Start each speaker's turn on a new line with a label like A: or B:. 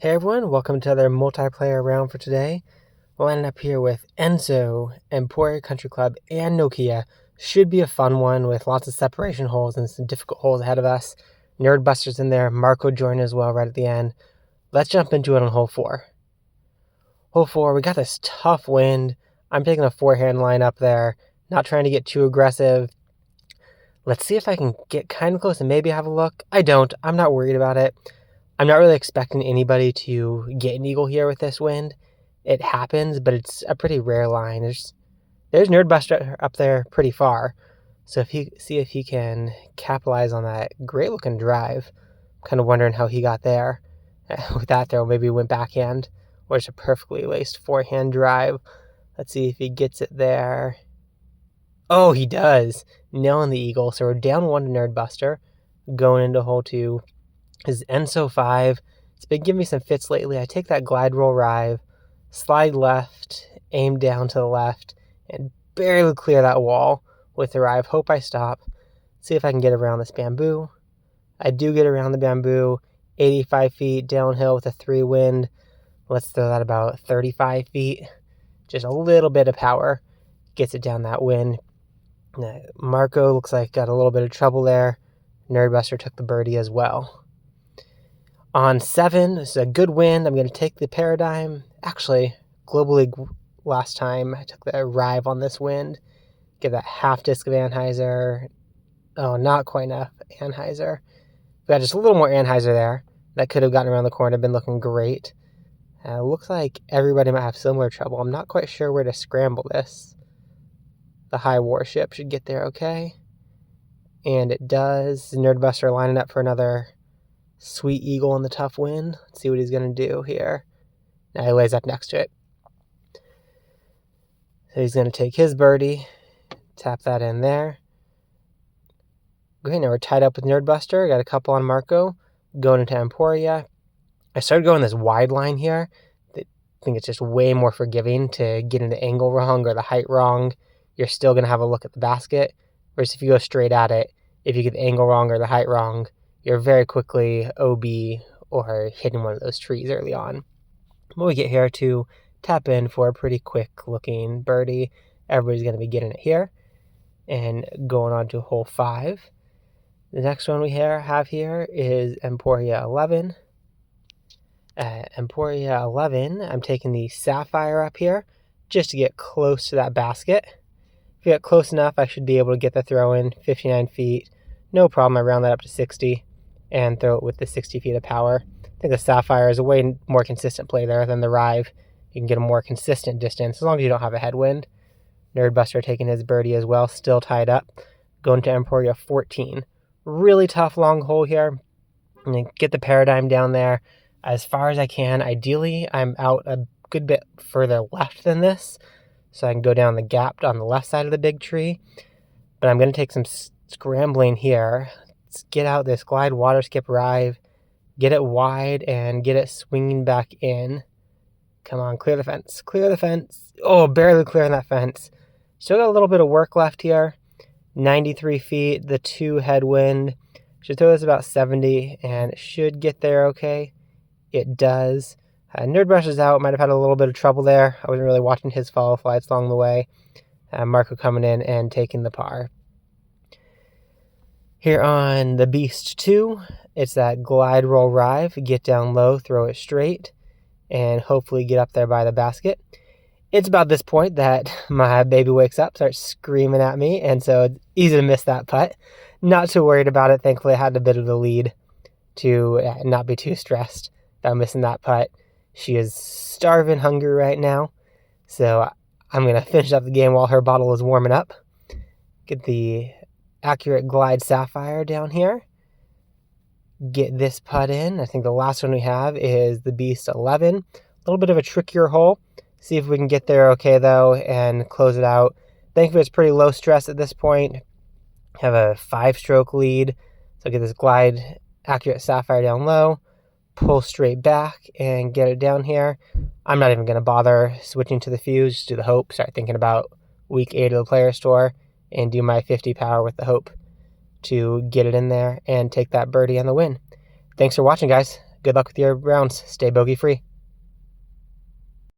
A: Hey everyone, welcome to another multiplayer round for today. We'll end up here with Enso, Emporia Country Club, and Nokia. Should be a fun one with lots of separation holes and some difficult holes ahead of us. Nerdbuster's in there, Marco joined as well right at the end. Let's jump into it on hole 4. Hole 4, we got this tough wind. I'm taking a forehand line up there, not trying to get too aggressive. Let's see if I can get kind of close and maybe have a look. I don't. I'm not worried about it. I'm not really expecting anybody to get an eagle here with this wind. It happens, but it's a pretty rare line. There's Nerdbuster up there pretty far. So see if he can capitalize on that great looking drive. I'm kind of wondering how he got there. With that throw, maybe he went backhand or just a perfectly laced forehand drive. Let's see if he gets it there. Oh, he does. Nailing the eagle. So we're down 1 to Nerdbuster. Going into hole 2 is Enso 5. It's been giving me some fits lately. I take that glide roll rive, slide left, aim down to the left, and barely clear that wall with the rive. Hope I stop. See if I can get around this bamboo. I do get around the bamboo. 85 feet downhill with a 3 wind. Let's throw that about 35 feet. Just a little bit of power gets it down that wind. Marco looks like got a little bit of trouble there. Nerdbuster took the birdie as well. On 7, this is a good wind. I'm going to take the paradigm. Actually, Global League last time, I took the rive on this wind. Give that half disc of Anheuser. Oh, not quite enough Anheuser. We got just a little more Anheuser there. That could have gotten around the corner, been looking great. Looks like everybody might have similar trouble. I'm not quite sure where to scramble this. The high warship should get there okay. And it does. Nerdbuster lining up for another sweet eagle in the tough wind. Let's see what he's going to do here. Now he lays up next to it. So he's going to take his birdie. Tap that in there. Okay, now we're tied up with Nerdbuster. Got a couple on Marco. Going into Emporia. I started going this wide line here. I think it's just way more forgiving to get the angle wrong or the height wrong. You're still going to have a look at the basket. Whereas if you go straight at it, if you get the angle wrong or the height wrong, you're very quickly OB or hitting one of those trees early on. But we get here to tap in for a pretty quick looking birdie. Everybody's going to be getting it here. And going on to hole 5. The next one we have here is Emporia 11. Emporia 11, I'm taking the Sapphire up here just to get close to that basket. If you get close enough, I should be able to get the throw in 59 feet. No problem. I round that up to 60 and throw it with the 60 feet of power. I think the Sapphire is a way more consistent play there than the Rive. You can get a more consistent distance as long as you don't have a headwind. Nerdbuster taking his birdie as well, still tied up. Going to Emporia 14. Really tough long hole here. I'm going to get the paradigm down there as far as I can. Ideally, I'm out a good bit further left than this, so I can go down the gap on the left side of the big tree. But I'm going to take some scrambling here. Let's get out this glide water skip rive, get it wide, and get it swinging back in. Come on, clear the fence. Clear the fence. Oh, barely clearing that fence. Still got a little bit of work left here. 93 feet, the 2 headwind. Should throw this about 70, and it should get there okay. It does. Nerdbuster's out. Might have had a little bit of trouble there. I wasn't really watching his follow flights along the way. Marco coming in and taking the par. Here on the Beast 2, it's that glide roll rive. Get down low, throw it straight, and hopefully get up there by the basket. It's about this point that my baby wakes up, starts screaming at me, and so it's easy to miss that putt. Not too worried about it. Thankfully, I had a bit of the lead to not be too stressed about missing that putt. She is starving hungry right now, so I'm going to finish up the game while her bottle is warming up. Get the accurate glide Sapphire down here. Get this putt in. I think the last one we have is the Beast 11. A little bit of a trickier hole. See if we can get there okay, though, and close it out. Thankfully, it's pretty low stress at this point. Have a 5-stroke lead. So get this glide accurate Sapphire down low. Pull straight back and get it down here. I'm not even going to bother switching to the fuse. Just do the hope. Start thinking about week 8 of the player store and do my 50 power with the hope to get it in there and take that birdie on the win. Thanks for watching, guys. Good luck with your rounds. Stay bogey free.